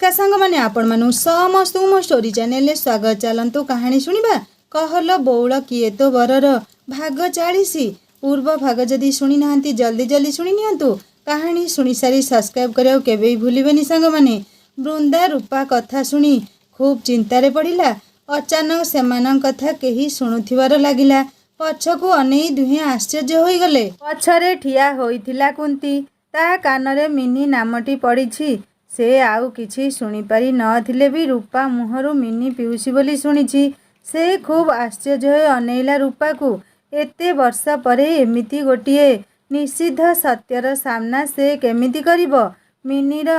नमस्कार सांग मैंने आपण मानु समस्त मो स्टोरी चैनल में स्वागत। चलतु कहानी शुणा कहल बौल किए तो बरर भाग 40 पूर्व भाग जदि शुणी ना जल्दी जल्दी शुणी नियंतु। कहानी शुणी सारी सब्सक्राइब करियो केबे भूलिबेनी सांग माने। बृंदा रूपा कथा शुणी खूब चिंतारे पड़िला। अचानक सेमान कथा केही शुणुथिबार लागिला। पछकु अनेई दुहे आश्चर्य होई गले। पछरे ठिया होइथिला कुंती। ता कानरे मिनी नामटी पड़िछि। से आउ किछि शुणी पारि नथिले भी रूपा मुहरु मिनी पिउसी बोली शुणिछि। से खूब आश्चर्य होई अनेइला रूपा को। एते वर्ष परे एमिति गोटिए निषिद्ध सत्यर सामना से केमिति करिब। मिनीर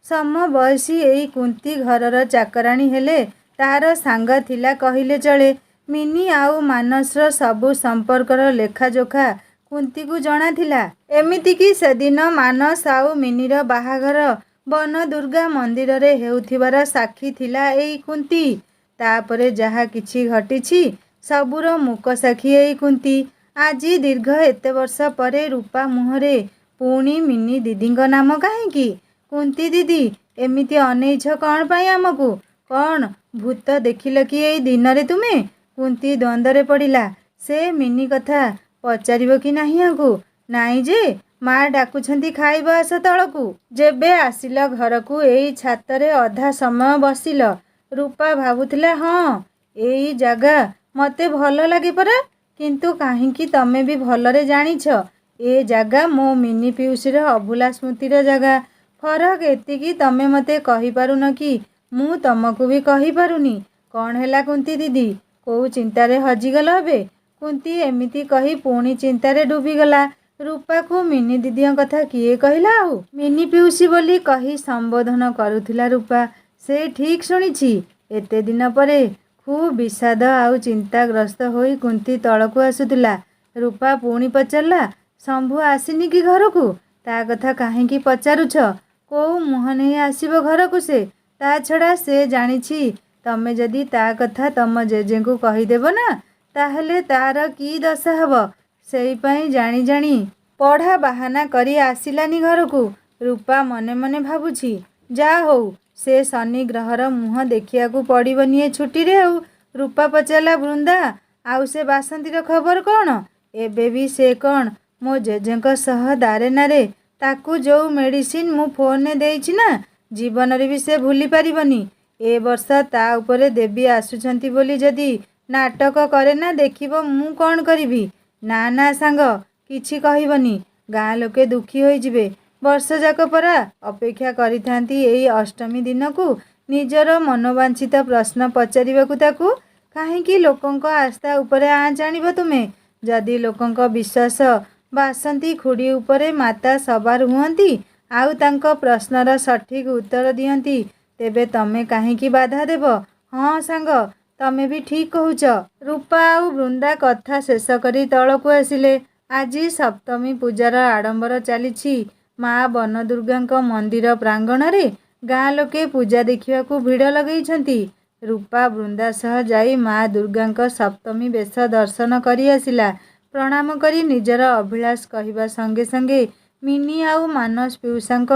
समबयसी एई कुंती घरर चाकराणी हेले तार सांग थिला कहिले चले। मिनी आउ मानसर सबु संपर्कर लेखाजोखा कुंती को जणा थिला। एमिति कि सेदिन मानस आउ मिनीर बाहाघर बन दुर्गा मंदिर रे हेउथिबार साक्षी थिला एई कुंती। तापरे जहा किछि घटिछि सबुर मुक साक्षी एई कुंती। आजी दीर्घ एते वर्ष परे रूपा मुहरे पुणी मिनी दीदींग नाम काहेकि? कुंती दीदी एमिति अनेइछ कौन पाई आमकु? कौन भूत देखिल कि एई दिन रे तुमे? कुंती द्वंद्वरे पड़िला। से मिनी कथा पचारिबो कि नाही आंकु? नाई जे माँ डाकुछंती खाइबा आस तळकु। जेबे आसिल घरकु एई छातरे अधा समय बसिल। रूपा भाबुथिला हाँ एई जागा मते भल लागे परा। किंतु काहींकि तमे भी भलरे जानिछ ए जागा मो मिनी पिउसीर अभुला स्मृतिर जागा। फरक एतिकी तमे मते कहि पारुन कि मु तमकु भी कहि पारुनी। कौन हैला कुंती दीदी कोउ चिंतारे हजिगल हबे? कुंती एमिति कही पुणी चिंतारे डूबीगला। रूपा को मिनी दीदी कथा किए कहला आउ? मिनी पिउसी बोली कही संबोधन करुथिला रूपा। से ठीक शुणिछि। एते दिन परे खूब विषाद आउ चिंताग्रस्त होई कुंती तळकु आसुथिला। रूपा पुणी पचारला शंभु आसिनी कि घरकु? ता कथा काहेकि पचारुछ? कोउ मुह नहीं आसिबो घरकु से? ता छड़ा से जानिछि तमे जदि ता कथा तम जेजेंकु कहिदेबो ना ताहेले तार की दशा हबो। सेई पाई जानी जानी पढ़ा बाहाना करी आसिलानी घरकु। रूपा मने मने भाबुछि जा होउ से शनि ग्रहर मुह देखियाकु पड़िबनी ए छुट्टी रे आउ। रूपा पचारला बृंदा आउ से बासंतीर खबर कौन? एबे भी से कौन मो जेजेंक सह दारे नारे ताकू जो मेडिसिन मु फोन ने देइछि ना जीवन रे भी से भूली पारिबनी। ए वर्ष ता उपरे देवी आसुछंती बोली जदि नाटक करे ना देखिबो मु कौन करिभी। ना ना सांग किछि कहिबनी गाँ लोके दुखी होई जिबे। वर्ष जाक परा अपेक्षा करिथांती एई अष्टमी दिन को निजर मनोवांछित प्रश्न पचारिबाकु ताकू। काहेकि लोकंक आस्था उपरे आँच आनिब तुमे? जदि लोकंक विश्वास बासंती खुड़ी उपरे माता सवार हुअंती आउ तांक प्रश्नर सठिक उत्तर दियंती तेबे तमे काहेकि बाधा देब? हाँ सांग तमे भी ठीक कहूच। रूपा आउ बृंदा कथा शेष करी तळकु आसिले। आजी सप्तमी पूजार आडंबर चलीछि। माँ बन दुर्गांक मंदिर प्रांगण रे गाँ लोके पूजा देखिबाकु भिड़ लगेइछंती। रूपा बृंदा सह जाई माँ दुर्गांक सप्तमी बेश दर्शन करी आसिला। प्रणाम करी निजर अभिलाष कहिबा संगे संगे मिनी आउ मानस पिउसांक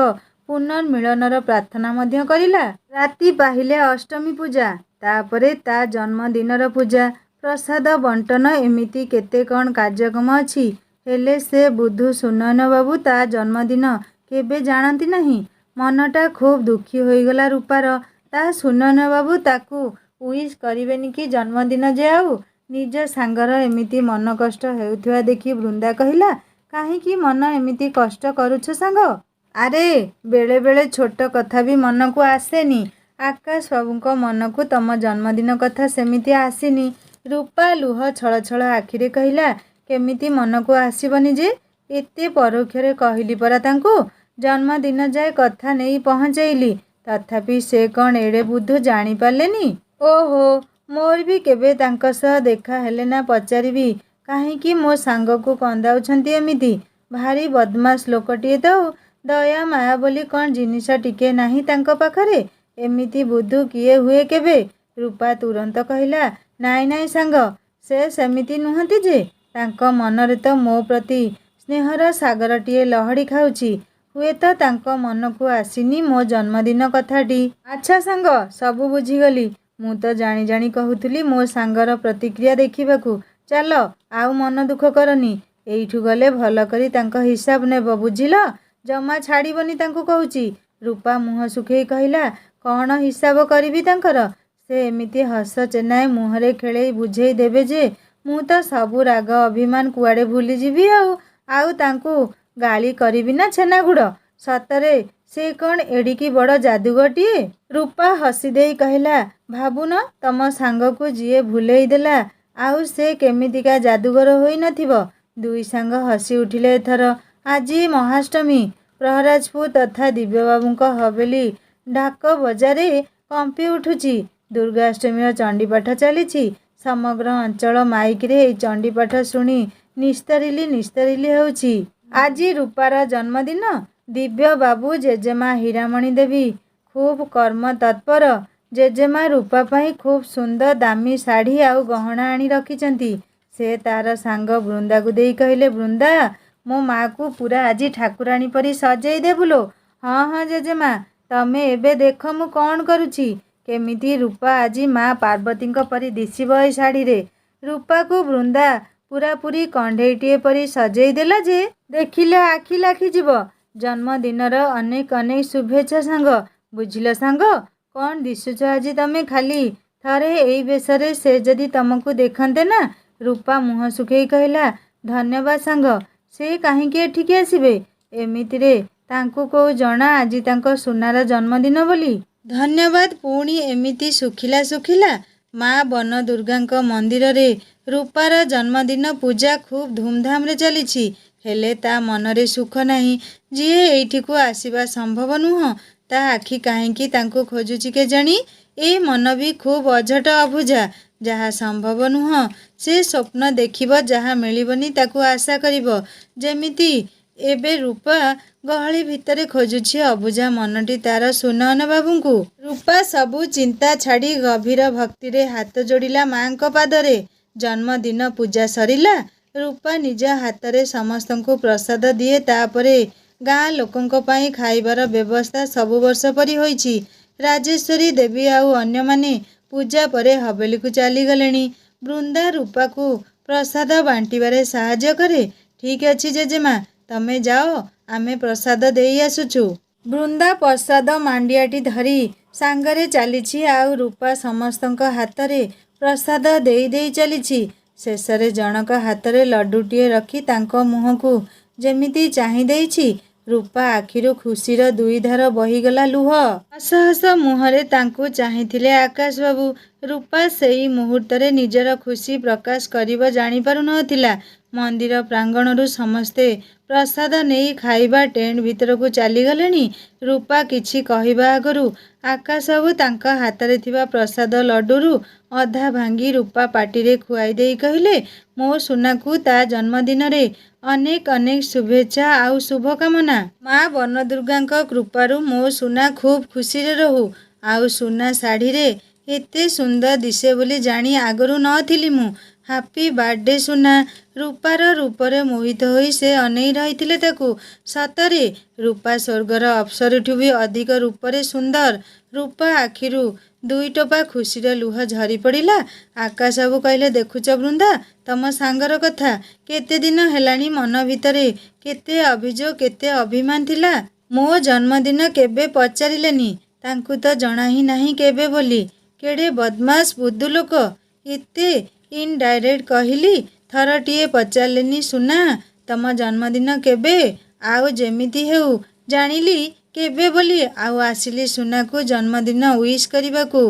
पुनर्मिलनर प्रार्थना मध्य करिला। राति पाहिले अष्टमी पूजा तापरे ता जन्मदिनर पूजा प्रसाद बंटन एमिति केते कौन कार्यक्रम अछि। हेले से बुधु सुनयन बाबू ता जन्मदिन केबे जानती नहीं। मनटा खूब दुखी होईगला रूपार। ता सुनयन बाबू ताकू उइश करिवेनी कि जन्मदिन जे आउ? निज सांगर एमिति मन कष्ट हेउथिबा देखि बृंदा कहिला काहेकि मन एमिति कष्ट करूछ सांग? आरे बेले बेले छोट कथा भी मन को आसेनी। आकाश बाबूंक मन को तम जन्मदिन कथा सेमिति आसीनी। रूपा लुह छल छल आखिरे कहिला केमिति मन को आसीबनी जे? एते परोक्षरे कहिली परा तांको। जन्मदिन जाए कथा नहीं पहुँचैली तथापि से कौन एड़े बुद्धू जानी पारलेनी? ओहो मोर भी केबे तांक सह देखा हेले ना पचारिबी काहेकि मो सांग को कंदाउछंती एमिति। भारी बदमाश लोकटिए तो दया माया बोली कौन जिनिस टिके नाही तांक पाखरे। एमिति बुद्धू किए हुए केबे? रूपा तुरंत कहिला नाई नाई सांग से सेमिति नुहंती जे तांक मनरे तो मो प्रति स्नेहर सागरटिए लहड़ी खाउछि। ହୁଏତ ତାଙ୍କ ମନକୁ ଆସିନି ମୋ ଜନ୍ମଦିନ କଥାଟି। ଆଚ୍ଛା ସାଙ୍ଗ, ସବୁ ବୁଝିଗଲି। ମୁଁ ତ ଜାଣି ଜାଣି କହୁଥିଲି ମୋ ସାଙ୍ଗର ପ୍ରତିକ୍ରିୟା ଦେଖିବାକୁ। ଚାଲ, ଆଉ ମନ ଦୁଃଖ କରନି। ଏଇଠୁ ଗଲେ ଭଲ କରି ତାଙ୍କ ହିସାବ ନେବ, ବୁଝିଲ? ଜମା ଛାଡ଼ିବନି ତାଙ୍କୁ କହୁଛି। ରୂପା ମୁହଁ ଶୁଖେଇ କହିଲା, କ'ଣ ହିସାବ କରିବି ତାଙ୍କର? ସେ ଏମିତି ହସ ଚେନାଏ ମୁହଁରେ ଖେଳେଇ ବୁଝେଇ ଦେବେ ଯେ ମୁଁ ତ ସବୁ ରାଗ ଅଭିମାନ କୁଆଡ଼େ ଭୁଲିଯିବି। ଆଉ ତାଙ୍କୁ ଗାଳି କରିବି ନା ଛେନାଗୁଡ଼? ସତରେ ସେ କ'ଣ ଏଡ଼ିକି ବଡ଼ ଯାଦୁଗରଟିଏ? ରୂପା ହସି ଦେଇ କହିଲା, ଭାବୁନ ତମ ସାଙ୍ଗକୁ ଯିଏ ଭୁଲେଇ ଦେଲା, ଆଉ ସେ କେମିତିକା ଯାଦୁଗର ହୋଇନଥିବ। ଦୁଇ ସାଙ୍ଗ ହସି ଉଠିଲେ ଏଥର। ଆଜି ମହାଷ୍ଟମୀ। ପ୍ରହରାଜପୁର ତଥା ଦିବ୍ୟବାବୁଙ୍କ ହବେଲି ଡାକ ବଜାରେ କମ୍ପି ଉଠୁଛି। ଦୁର୍ଗାଷ୍ଟମୀର ଚଣ୍ଡୀପାଠ ଚାଲିଛି। ସମଗ୍ର ଅଞ୍ଚଳ ମାଇକରେ ଏଇ ଚଣ୍ଡୀପାଠ ଶୁଣି ନିସ୍ତରିଲି ହେଉଛି। ଆଜି ରୂପାର ଜନ୍ମଦିନ। ଦିବ୍ୟବାବୁ ଜେଜେମା ହୀରାମଣି ଦେବୀ ଖୁବ୍ କର୍ମ ତତ୍ପର। ଜେଜେମା ରୂପା ପାଇଁ ଖୁବ୍ ସୁନ୍ଦର ଦାମୀ ଶାଢ଼ୀ ଆଉ ଗହଣା ଆଣି ରଖିଛନ୍ତି। ସେ ତାର ସାଙ୍ଗ ବୃନ୍ଦାକୁ ଦେଇ କହିଲେ, ବୃନ୍ଦା, ମୋ ମା'କୁ ପୁରା ଆଜି ଠାକୁରାଣୀ ପରି ସଜେଇ ଦେବୁଲୋ। ହଁ ହଁ ଜେଜେମା, ତମେ ଏବେ ଦେଖ ମୁଁ କ'ଣ କରୁଛି। କେମିତି ରୂପା ଆଜି ମା ପାର୍ବତୀଙ୍କ ପରି ଦିଶିବ ଏ ଶାଢ଼ୀରେ। ରୂପାକୁ ବୃନ୍ଦା ପୁରାପୁରି କଣ୍ଢେଇଟିଏ ପରି ସଜେଇ ଦେଲା ଯେ ଦେଖିଲେ ଆଖି ଲାଖିଯିବ। ଜନ୍ମଦିନର ଅନେକ ଅନେକ ଶୁଭେଚ୍ଛା ସାଙ୍ଗ। ବୁଝିଲ ସାଙ୍ଗ, କ'ଣ ଦିଶୁଛ ଆଜି ତମେ ଖାଲି? ଥରେ ଏଇ ବେଶରେ ସେ ଯଦି ତମକୁ ଦେଖନ୍ତେ ନା। ରୂପା ମୁହଁ ଶୁଖେଇ କହିଲା, ଧନ୍ୟବାଦ ସାଙ୍ଗ। ସେ କାହିଁକି ଏଠିକି ଆସିବେ? ଏମିତିରେ ତାଙ୍କୁ କୋଉ ଜଣା ଆଜି ତାଙ୍କ ସୁନାର ଜନ୍ମଦିନ ବୋଲି? ଧନ୍ୟବାଦ ପୁଣି ଏମିତି ଶୁଖିଲା। ମା ବନ ଦୁର୍ଗାଙ୍କ ମନ୍ଦିରରେ ରୂପାର ଜନ୍ମଦିନ ପୂଜା ଖୁବ୍ ଧୁମ୍ଧାମ୍ରେ ଚାଲିଛି। ହେଲେ ତା ମନରେ ସୁଖ ନାହିଁ। ଯିଏ ଏଇଠିକୁ ଆସିବା ସମ୍ଭବ ନୁହଁ, ତା ଆଖି କାହିଁକି ତାଙ୍କୁ ଖୋଜୁଛି କେଜାଣି? ଏ ମନ ବି ଖୁବ୍ ଅଝଟ ଅବୁଝା। ଯାହା ସମ୍ଭବ ନୁହଁ ସେ ସ୍ୱପ୍ନ ଦେଖିବ, ଯାହା ମିଳିବନି ତାକୁ ଆଶା କରିବ। ଯେମିତି ଏବେ ରୂପା ଗହଳି ଭିତରେ ଖୋଜୁଛି ଅବୁଝା ମନଟି ତାର ସୁନୟନ ବାବୁଙ୍କୁ। ରୂପା ସବୁ ଚିନ୍ତା ଛାଡ଼ି ଗଭୀର ଭକ୍ତିରେ ହାତ ଯୋଡ଼ିଲା ମା'ଙ୍କ ପାଦରେ। ଜନ୍ମଦିନ ପୂଜା ସରିଲା। ରୂପା ନିଜ ହାତରେ ସମସ୍ତଙ୍କୁ ପ୍ରସାଦ ଦିଏ। ତାପରେ ଗାଁ ଲୋକଙ୍କ ପାଇଁ ଖାଇବାର ବ୍ୟବସ୍ଥା ସବୁ ବର୍ଷ ପରି ହୋଇଛି। ରାଜେଶ୍ୱରୀ ଦେବୀ ଆଉ ଅନ୍ୟମାନେ ପୂଜା ପରେ ହବେଲିକୁ ଚାଲିଗଲେଣି। ବୃନ୍ଦା ରୂପାକୁ ପ୍ରସାଦ ବାଣ୍ଟିବାରେ ସାହାଯ୍ୟ କରେ। ଠିକ୍ ଅଛି ଜେଜେମା, ତମେ ଯାଅ, ଆମେ ପ୍ରସାଦ ଦେଇ ଆସୁଛୁ। ବୃନ୍ଦା ପ୍ରସାଦ ମାଣ୍ଡିଆଟି ଧରି ସାଙ୍ଗରେ ଚାଲିଛି, ଆଉ ରୂପା ସମସ୍ତଙ୍କ ହାତରେ ପ୍ରସାଦ ଦେଇ ଦେଇ ଚାଲିଛି। ଶେଷରେ ଜଣକ ହାତରେ ଲଡୁଟିଏ ରଖି ତାଙ୍କ ମୁହଁକୁ ଯେମିତି ଚାହିଁ ଦେଇଛି, ରୂପା ଆଖିରୁ ଖୁସିର ଦୁଇଧାର ବହିଗଲା ଲୁହ। ହସ ହସ ମୁହଁରେ ତାଙ୍କୁ ଚାହିଁଥିଲେ ଆକାଶ ବାବୁ। ରୂପା ସେଇ ମୁହୂର୍ତ୍ତରେ ନିଜର ଖୁସି ପ୍ରକାଶ କରିବ ଜାଣିପାରୁ ନଥିଲା। ମନ୍ଦିର ପ୍ରାଙ୍ଗଣରୁ ସମସ୍ତେ ପ୍ରସାଦ ନେଇ ଖାଇବା ଟେଣ୍ଟ ଭିତରକୁ ଚାଲିଗଲେଣି। ରୂପା କିଛି କହିବା ଆଗରୁ ଆକାଶ ବାବୁ ତାଙ୍କ ହାତରେ ଥିବା ପ୍ରସାଦ ଲଡୁରୁ ଅଧା ଭାଙ୍ଗି ରୂପା ପାଟିରେ ଖୁଆଇ ଦେଇ କହିଲେ, ମୋ ସୁନାକୁ ତା ଜନ୍ମଦିନରେ ଅନେକ ଅନେକ ଶୁଭେଚ୍ଛା ଆଉ ଶୁଭକାମନା। ମା ବନଦୁର୍ଗାଙ୍କ କୃପାରୁ ମୋ ସୁନା ଖୁବ୍ ଖୁସିରେ ରହୁ। ଆଉ ସୁନା ଶାଢ଼ୀରେ ଏତେ ସୁନ୍ଦର ଦିଶେ ବୋଲି ଜାଣି ଆଗରୁ ନଥିଲି ମୁଁ। ହାପି ବାର୍ଥଡେ ସୁନା। ରୂପାର ରୂପରେ ମୋହିତ ହୋଇ ସେ ଅନେଇ ରହିଥିଲେ ତାକୁ। ସତରେ ରୂପା ସ୍ୱର୍ଗର ଅପ୍ସରୀଠୁ ବି ଅଧିକ ରୂପରେ ସୁନ୍ଦର। ରୂପା ଆଖିରୁ ଦୁଇ ଟୋପା ଖୁସିର ଲୁହ ଝରି ପଡ଼ିଲା। ଆକାଶ ବାବୁ କହିଲେ, ଦେଖୁଛ ବୃନ୍ଦା, ତମ ସାଙ୍ଗର କଥା। କେତେ ଦିନ ହେଲାଣି ମନ ଭିତରେ କେତେ ଅଭିଯୋଗ, କେତେ ଅଭିମାନ ଥିଲା। ମୋ ଜନ୍ମଦିନ କେବେ ପଚାରିଲେନି। ତାଙ୍କୁ ତ ଜଣା ହିଁ ନାହିଁ କେବେ ବୋଲି। କେଡ଼େ ବଦମାସ ବୁଦ୍ଦୁ ଲୋକ। ଏତେ ଇନଡାଇରେକ୍ଟ କହିଲି, ଥରଟିଏ ପଚାରିଲେନି ସୁନା, ତମ ଜନ୍ମଦିନ କେବେ? ଆଉ ଯେମିତି ହେଉ ଜାଣିଲି କେବେ ବୋଲି, ଆଉ ଆସିଲି ସୁନାକୁ ଜନ୍ମଦିନ ୱିଶ୍ କରିବାକୁ।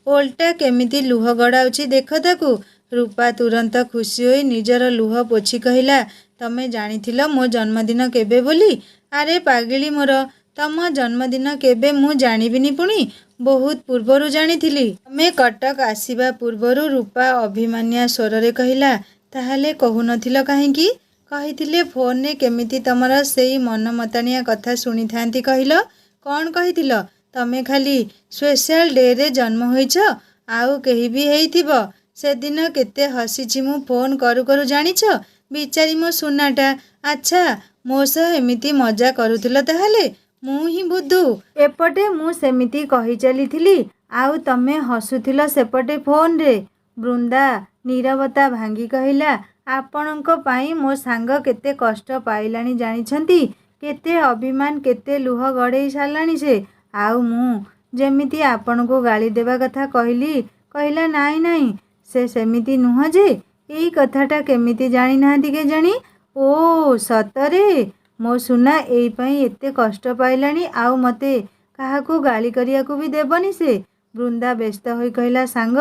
ଓଲଟା କେମିତି ଲୁହ ଗଡ଼ାଉଛି ଦେଖ ତାକୁ। ରୂପା ତୁରନ୍ତ ଖୁସି ହୋଇ ନିଜର ଲୁହ ପୋଛି କହିଲା, ତମେ ଜାଣିଥିଲ ମୋ ଜନ୍ମଦିନ କେବେ ବୋଲି? ଆରେ ପାଗିଳି ମୋର, ତମ ଜନ୍ମଦିନ କେବେ ମୁଁ ଜାଣିବିନି ପୁଣି? ବହୁତ ପୂର୍ବରୁ ଜାଣିଥିଲି। ତମେ କଟକ ଆସିବା ପୂର୍ବରୁ। ରୂପା ଅଭିମାନିଆ ସ୍ୱରରେ କହିଲା, ତାହେଲେ କହୁନଥିଲ କାହିଁକି? କହିଥିଲେ ଫୋନରେ କେମିତି ତମର ସେଇ ମନମତାଣିଆ କଥା ଶୁଣିଥାନ୍ତି କହିଲ। କ'ଣ କହିଥିଲ? ତମେ ଖାଲି ସ୍ପେଶାଲ ଡେରେ ଜନ୍ମ ହୋଇଛ, ଆଉ କେହି ବି ହେଇଥିବ। ସେଦିନ କେତେ ହସିଛି ମୁଁ ଫୋନ୍ କରୁ କରୁ ଜାଣିଛ? ବିଚାରି ମୋ ସୁନାଟା। ଆଚ୍ଛା, ମୋ ସହ ଏମିତି ମଜା କରୁଥିଲ ତାହେଲେ? ମୁଁ ହିଁ ବୁଦ୍ଧୁ। ଏପଟେ ମୁଁ ସେମିତି କହି ଚାଲିଥିଲି ଆଉ ତମେ ହସୁଥିଲ ସେପଟେ ଫୋନରେ। ବୃନ୍ଦା ନୀରବତା ଭାଙ୍ଗି କହିଲା, ଆପଣଙ୍କ ପାଇଁ ମୋ ସାଙ୍ଗ କେତେ କଷ୍ଟ ପାଇଲାଣି ଜାଣିଛନ୍ତି? କେତେ ଅଭିମାନ, କେତେ ଲୁହ ଗଡ଼େଇ ସାରିଲାଣି ସେ। ଆଉ ମୁଁ ଯେମିତି ଆପଣଙ୍କୁ ଗାଳି ଦେବା କଥା କହିଲି, କହିଲା ନାଇଁ ନାଇଁ ସେ ସେମିତି ନୁହଁ ଯେ। ଏଇ କଥାଟା କେମିତି ଜାଣିନାହାନ୍ତି କେଜାଣି? ଓ ସତରେ? ମୋ ସୁନା ଏଇ ପାଇଁ ଏତେ କଷ୍ଟ ପାଇଲାଣି ଆଉ ମୋତେ କାହାକୁ ଗାଳି କରିବାକୁ ବି ଦେବନି ସେ। ବୃନ୍ଦା ବ୍ୟସ୍ତ ହୋଇ କହିଲା, ସାଙ୍ଗ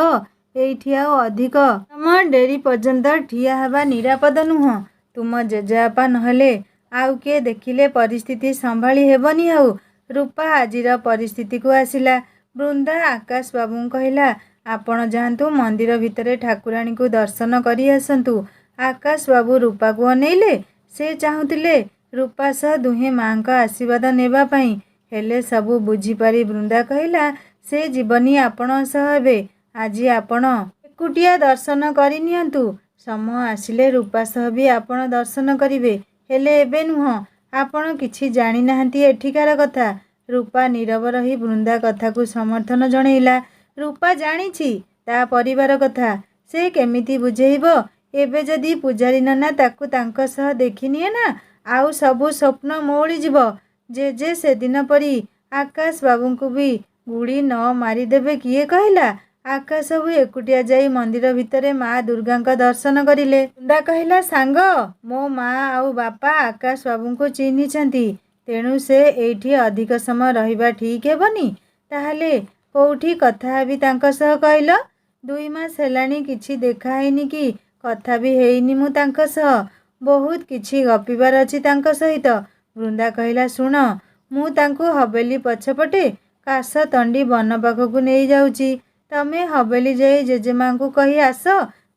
ଏଇଠି ଆଉ ଅଧିକ ସମୟ ଡେରି ପର୍ଯ୍ୟନ୍ତ ଠିଆ ହେବା ନିରାପଦ ନୁହଁ। ତୁମ ଜେଜେବାପା ନହେଲେ ଆଉ କିଏ ଦେଖିଲେ ପରିସ୍ଥିତି ସମ୍ଭାଳି ହେବନି ଆଉ। ରୂପା ଆଜିର ପରିସ୍ଥିତିକୁ ଆସିଲା। ବୃନ୍ଦା ଆକାଶ ବାବୁଙ୍କୁ କହିଲା, ଆପଣ ଯାଆନ୍ତୁ ମନ୍ଦିର ଭିତରେ ଠାକୁରାଣୀଙ୍କୁ ଦର୍ଶନ କରି ଆସନ୍ତୁ। ଆକାଶ ବାବୁ ରୂପାକୁ ଅନେଇଲେ। ସେ ଚାହୁଁଥିଲେ ରୂପା ସହ ଦୁହେଁ ମାଙ୍କ ଆଶୀର୍ବାଦ ନେବା ପାଇଁ। ହେଲେ ସବୁ ବୁଝିପାରି ବୃନ୍ଦା କହିଲା, ସେ ଯିବନି ଆପଣଙ୍କ ସହ ଏବେ। ଆଜି ଆପଣ ଏକୁଟିଆ ଦର୍ଶନ କରି ନିଅନ୍ତୁ। ସମୟ ଆସିଲେ ରୂପା ସହ ବି ଆପଣ ଦର୍ଶନ କରିବେ। ହେଲେ ଏବେ ନୁହଁ। ଆପଣ କିଛି ଜାଣିନାହାନ୍ତି ଏଠିକାର କଥା। ରୂପା ନୀରବ ରହି ବୃନ୍ଦା କଥାକୁ ସମର୍ଥନ ଜଣେଇଲା। ରୂପା ଜାଣିଛି ତା ପରିବାର କଥା। ସେ କେମିତି ବୁଝେଇବ? ଏବେ ଯଦି ପୂଜାରୀ ନନା ତାକୁ ତାଙ୍କ ସହ ଦେଖିନିଏ ନା, ଆଉ ସବୁ ସ୍ୱପ୍ନ ମଉଳିଯିବ। ଜେଜେ ସେଦିନ ପରି ଆକାଶ ବାବୁଙ୍କୁ ବି ଗୁଳି ନ ମାରିଦେବେ କିଏ କହିଲା? ଆକାଶ ବାବୁ ଏକୁଟିଆ ଯାଇ ମନ୍ଦିର ଭିତରେ ମା ଦୁର୍ଗାଙ୍କ ଦର୍ଶନ କରିଲେ। ବୃନ୍ଦା କହିଲା, ସାଙ୍ଗ ମୋ ମା ଆଉ ବାପା ଆକାଶ ବାବୁଙ୍କୁ ଚିହ୍ନିଛନ୍ତି। ତେଣୁ ସେ ଏଇଠି ଅଧିକ ସମୟ ରହିବା ଠିକ୍ ହେବନି। ତାହେଲେ କୋଉଠି କଥା ହେବି ତାଙ୍କ ସହ କହିଲ? 2 ମାସ ହେଲାଣି କିଛି ଦେଖା ହେଇନି କି କଥା ବି ହେଇନି ମୁଁ ତାଙ୍କ ସହ। ବହୁତ କିଛି ଗପିବାର ଅଛି ତାଙ୍କ ସହିତ। ବୃନ୍ଦା କହିଲା, ଶୁଣ ମୁଁ ତାଙ୍କୁ ହବେଲି ପଛପଟେ କାଶତଣ୍ଡି ବନ ପାଖକୁ ନେଇଯାଉଛି। ତମେ ହବେଲି ଯାଇ ଜେଜେମାଙ୍କୁ କହି ଆସ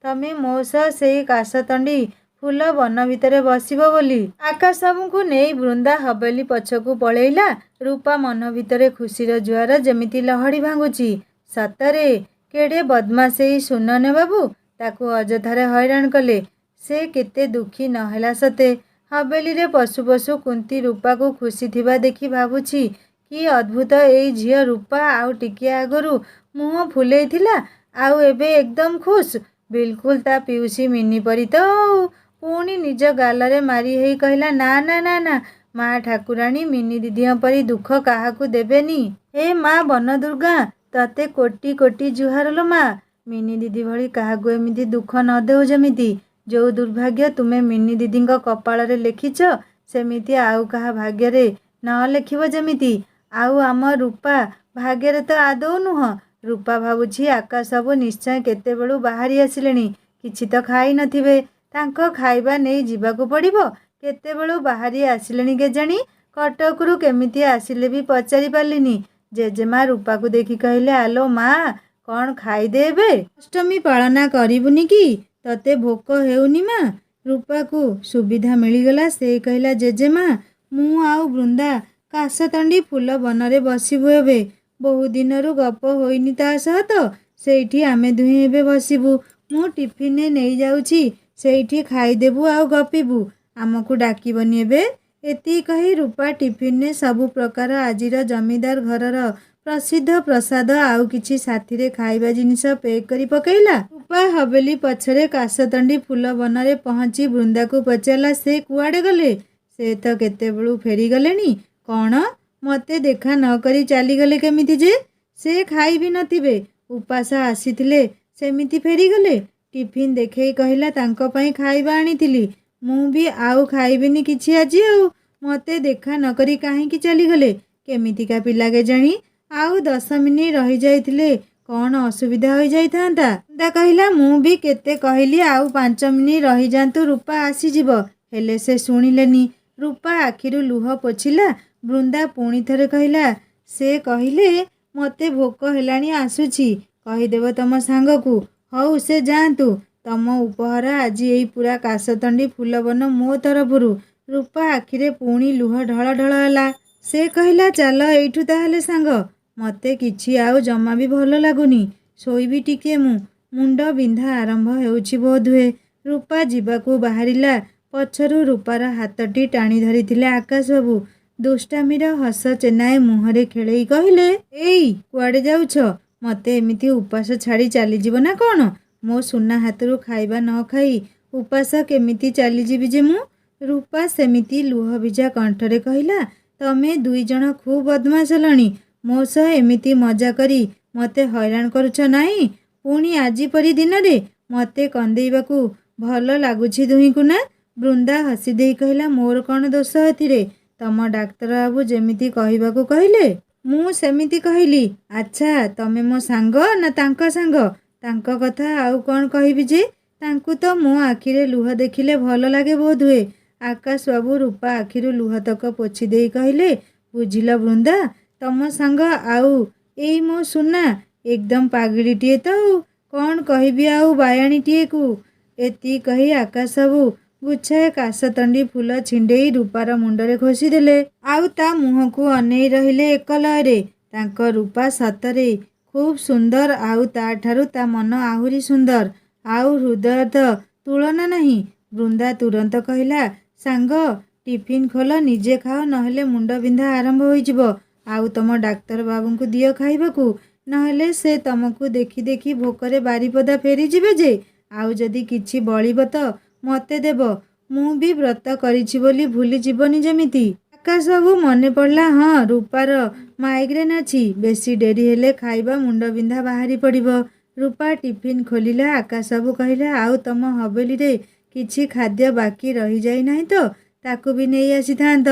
ତମେ ମୋ ସହ ସେଇ କାଶତଣ୍ଡି ଫୁଲ ବନ ଭିତରେ ବସିବ ବୋଲି। ଆକାଶ ବାବୁଙ୍କୁ ନେଇ ବୃନ୍ଦା ହବେଲି ପଛକୁ ପଳେଇଲା। ରୂପା ମନ ଭିତରେ ଖୁସିର ଜୁଆର ଯେମିତି ଲହଡ଼ି ଭାଙ୍ଗୁଛି। ସତରେ କେଡ଼େ ବଦମାସ ଏଇ ସୁନୟନ ବାବୁ। ତାକୁ ଅଯଥାରେ ହଇରାଣ କଲେ। ସେ କେତେ ଦୁଃଖୀ ନ ହେଲା ସତେ। ହବେଲିରେ ପଶୁ ପଶୁ କୁନ୍ତୀ ରୂପାକୁ ଖୁସି ଥିବା ଦେଖି ଭାବୁଛି, କି ଅଦ୍ଭୁତ ଏଇ ଝିଅ ରୂପା। ଆଉ ଟିକିଏ ଆଗରୁ ମୁହଁ ଫୁଲେଇଥିଲା ଆଉ ଏବେ ଏକଦମ ଖୁସ୍। ବିଲକୁଲ ତା ପିଉସୀ ମିନି ପରି ତ ଆଉ। ପୁଣି ନିଜ ଗାଲରେ ମାରି ହେଇ କହିଲା, ନା ନା ନା ନା ମା ଠାକୁରାଣୀ ମିନି ଦିଦିଙ୍କ ପରି ଦୁଃଖ କାହାକୁ ଦେବେନି। ହେ ମା ବନ ଦୁର୍ଗା ତତେ କୋଟି କୋଟି ଜୁହାର ଲୋ ମା। ମିନି ଦିଦି ଭଳି କାହାକୁ ଏମିତି ଦୁଃଖ ନ ଦେଉ ଯେମିତି। ଯୋଉ ଦୁର୍ଭାଗ୍ୟ ତୁମେ ମିନି ଦିଦିଙ୍କ କପାଳରେ ଲେଖିଛ ସେମିତି ଆଉ କାହା ଭାଗ୍ୟରେ ନ ଲେଖିବ ଯେମିତି। ଆଉ ଆମ ରୂପା ଭାଗ୍ୟରେ ତ ଆଦୌ ନୁହଁ। ରୂପା ଭାବୁଛି ଆକାଶ ବାବୁ ନିଶ୍ଚୟ କେତେବେଳୁ ବାହାରି ଆସିଲେଣି। କିଛି ତ ଖାଇ ନଥିବେ। ତାଙ୍କ ଖାଇବା ନେଇ ଯିବାକୁ ପଡ଼ିବ। କେତେବେଳୁ ବାହାରି ଆସିଲେଣି କେଜାଣି। କଟକରୁ କେମିତି ଆସିଲେ ବି ପଚାରି ପାରିଲିନି। ଜେଜେମା ରୂପାକୁ ଦେଖି କହିଲେ, ଆଲୋ ମା କ'ଣ ଖାଇଦେ ଏବେ? ଅଷ୍ଟମୀ ପାଳନା କରିବୁନି କି? ତତେ ଭୋକ ହେଉନି ମା? ରୂପାକୁ ସୁବିଧା ମିଳିଗଲା। ସେ କହିଲା, ଜେଜେମା ମୁଁ ଆଉ ବୃନ୍ଦା କାଶତଣ୍ଡି ଫୁଲ ବନରେ ବସିବୁ ଏବେ। ବହୁ ଦିନରୁ ଗପ ହୋଇନି ତା ସହ ତ। ସେଇଠି ଆମେ ଦୁହେଁ ଏବେ ବସିବୁ। ମୁଁ ଟିଫିନରେ ନେଇଯାଉଛି। ସେଇଠି ଖାଇଦେବୁ ଆଉ ଗପିବୁ। ଆମକୁ ଡାକିବନି ଏବେ। ଏତିକି କହି ରୂପା ଟିଫିନରେ ସବୁ ପ୍ରକାର ଆଜିର ଜମିଦାର ଘରର ପ୍ରସିଦ୍ଧ ପ୍ରସାଦ ଆଉ କିଛି ସାଥିରେ ଖାଇବା ଜିନିଷ ପେକ୍ କରି ପକେଇଲା। ରୂପା ହବେଲି ପଛରେ କାଶତଣ୍ଡି ଫୁଲ ବନରେ ପହଞ୍ଚି ବୃନ୍ଦାକୁ ପଚାରିଲା, ସେ କୁଆଡ଼େ ଗଲେ? ସେ ତ କେତେବେଳୁ ଫେରିଗଲେଣି। କ'ଣ ମୋତେ ଦେଖା ନ କରି ଚାଲିଗଲେ କେମିତି ଯେ? ସେ ଖାଇ ବି ନଥିବେ। ଉପାସ ଆସିଥିଲେ ସେମିତି ଫେରିଗଲେ। ଟିଫିନ ଦେଖେଇ କହିଲା, ତାଙ୍କ ପାଇଁ ଖାଇବା ଆଣିଥିଲି। ମୁଁ ବି ଆଉ ଖାଇବିନି କିଛି ଆଜି ଆଉ। ମୋତେ ଦେଖା ନ କରି କାହିଁକି ଚାଲିଗଲେ? କେମିତିକା ପିଲା କେଜାଣି? ଆଉ 10 ମିନିଟ୍ ରହିଯାଇଥିଲେ କ'ଣ ଅସୁବିଧା ହୋଇଯାଇଥାନ୍ତା? ବୃନ୍ଦା କହିଲା, ମୁଁ ବି କେତେ କହିଲି ଆଉ 5 ମିନିଟ୍ ରହିଯାଆନ୍ତୁ ରୂପା ଆସିଯିବ। ହେଲେ ସେ ଶୁଣିଲେନି। ରୂପା ଆଖିରୁ ଲୁହ ପୋଛିଲା। ବୃନ୍ଦା ପୁଣି ଥରେ କହିଲା, ସେ କହିଲେ ମୋତେ ଭୋକ ହେଲାଣି ଆସୁଛି। କହିଦେବ ତମ ସାଙ୍ଗକୁ। ହଉ ସେ ଯାଆନ୍ତୁ। ତମ ଉପହାର ଆଜି ଏଇ ପୁରା କାଶତଣ୍ଡି ଫୁଲବନ ମୋ ତରଫରୁ। ରୂପା ଆଖିରେ ପୁଣି ଲୁହ ଢଳ ଢଳ ହେଲା। ସେ କହିଲା, ଚାଲ ଏଇଠୁ ତାହେଲେ ସାଙ୍ଗ। ମୋତେ କିଛି ଆଉ ଜମା ବି ଭଲ ଲାଗୁନି। ଶୋଇବି ଟିକିଏ ମୁଁ। ମୁଣ୍ଡ ବିନ୍ଧା ଆରମ୍ଭ ହେଉଛି ବୋଧହୁଏ। ରୂପା ଯିବାକୁ ବାହାରିଲା। ପଛରୁ ରୂପାର ହାତଟି ଟାଣି ଧରିଥିଲେ ଆକାଶ ବାବୁ। ଦୁଷ୍ଟାମୀର ହସ ଚେନାଏ ମୁହଁରେ ଖେଳେଇ କହିଲେ, ଏଇ କୁଆଡ଼େ ଯାଉଛ? ମୋତେ ଏମିତି ଉପାସ ଛାଡ଼ି ଚାଲିଯିବ ନା କ'ଣ? ମୋ ସୁନା ହାତରୁ ଖାଇବା ନ ଖାଇ ଉପାସ କେମିତି ଚାଲିଯିବି ଯେ ମୁଁ? ରୂପା ସେମିତି ଲୁହ ଭିଜା କଣ୍ଠରେ କହିଲା, ତମେ ଦୁଇ ଜଣ ଖୁବ୍ ବଦମାସ ହେଲଣି। ମୋ ସହ ଏମିତି ମଜା କରି ମୋତେ ହଇରାଣ କରୁଛ ନାହିଁ? ପୁଣି ଆଜି ପରି ଦିନରେ ମୋତେ କନ୍ଦେଇବାକୁ ଭଲ ଲାଗୁଛି ଦୁହିଁକୁ ନା? ବୃନ୍ଦା ହସି ଦେଇ କହିଲା, ମୋର କ'ଣ ଦୋଷ ଏଥିରେ? ତମ ଡାକ୍ତର ବାବୁ ଯେମିତି କହିବାକୁ କହିଲେ ମୁଁ ସେମିତି କହିଲି। ଆଚ୍ଛା, ତମେ ମୋ ସାଙ୍ଗ ନା ତାଙ୍କ ସାଙ୍ଗ? ତାଙ୍କ କଥା ଆଉ କ'ଣ କହିବି ଯେ? ତାଙ୍କୁ ତ ମୋ ଆଖିରେ ଲୁହ ଦେଖିଲେ ଭଲ ଲାଗେ ବୋଧହୁଏ। ଆକାଶ ବାବୁ ରୂପା ଆଖିରୁ ଲୁହତକ ପୋଛି ଦେଇ କହିଲେ, ବୁଝିଲ ବୃନ୍ଦା, ତମ ସାଙ୍ଗ ଆଉ ଏଇ ମୋ ସୁନା ଏକଦମ ପାଗଳିଟିଏ ତ ଆଉ। କ'ଣ କହିବି ଆଉ ବାୟାଣୀଟିଏକୁ। ଏତିକି କହି ଆକାଶ ବାବୁ ଗୁଚ୍ଛାଏ କାଶତଣ୍ଡି ଫୁଲ ଛିଣ୍ଡେଇ ରୂପାର ମୁଣ୍ଡରେ ଘୋଷିଦେଲେ। ଆଉ ତା ମୁହଁକୁ ଅନେଇ ରହିଲେ ଏକଲୟରେ। ତାଙ୍କ ରୂପା ସତରେ ଖୁବ୍ ସୁନ୍ଦର, ଆଉ ତା'ଠାରୁ ତା ମନ ଆହୁରି ସୁନ୍ଦର। ଆଉ ହୃଦୟ ତ ତୁଳନା ନାହିଁ। ବୃନ୍ଦା ତୁରନ୍ତ କହିଲା, ସାଙ୍ଗ ଟିଫିନ୍ ଖୋଲ, ନିଜେ ଖାଅ, ନହେଲେ ମୁଣ୍ଡ ବିନ୍ଧା ଆରମ୍ଭ ହୋଇଯିବ। ଆଉ ତମ ଡାକ୍ତର ବାବୁଙ୍କୁ ଦିଅ ଖାଇବାକୁ, ନହେଲେ ସେ ତମକୁ ଦେଖି ଦେଖି ଭୋକରେ ବାରିପଦା ଫେରିଯିବେ ଯେ। ଆଉ ଯଦି କିଛି ବଳିବ ତ ମୋତେ ଦେବ। ମୁଁ ବି ବ୍ରତ କରିଛି ବୋଲି ଭୁଲି ଯିବନି ଯେମିତି। ଆକାଶ ବାବୁ ମନେ ପଡ଼ିଲା, ହଁ ରୂପାର ମାଇଗ୍ରେନ୍ ଅଛି। ବେଶୀ ଡେରି ହେଲେ ଖାଇବା ମୁଣ୍ଡବିନ୍ଧା ବାହାରି ପଡ଼ିବ। ରୂପା ଟିଫିନ୍ ଖୋଲିଲା। ଆକାଶ ବାବୁ କହିଲେ, ଆଉ ତମ ହବେଲିରେ କିଛି ଖାଦ୍ୟ ବାକି ରହିଯାଇ ନାହିଁ ତ? ତାକୁ ବି ନେଇ ଆସିଥାନ୍ତ।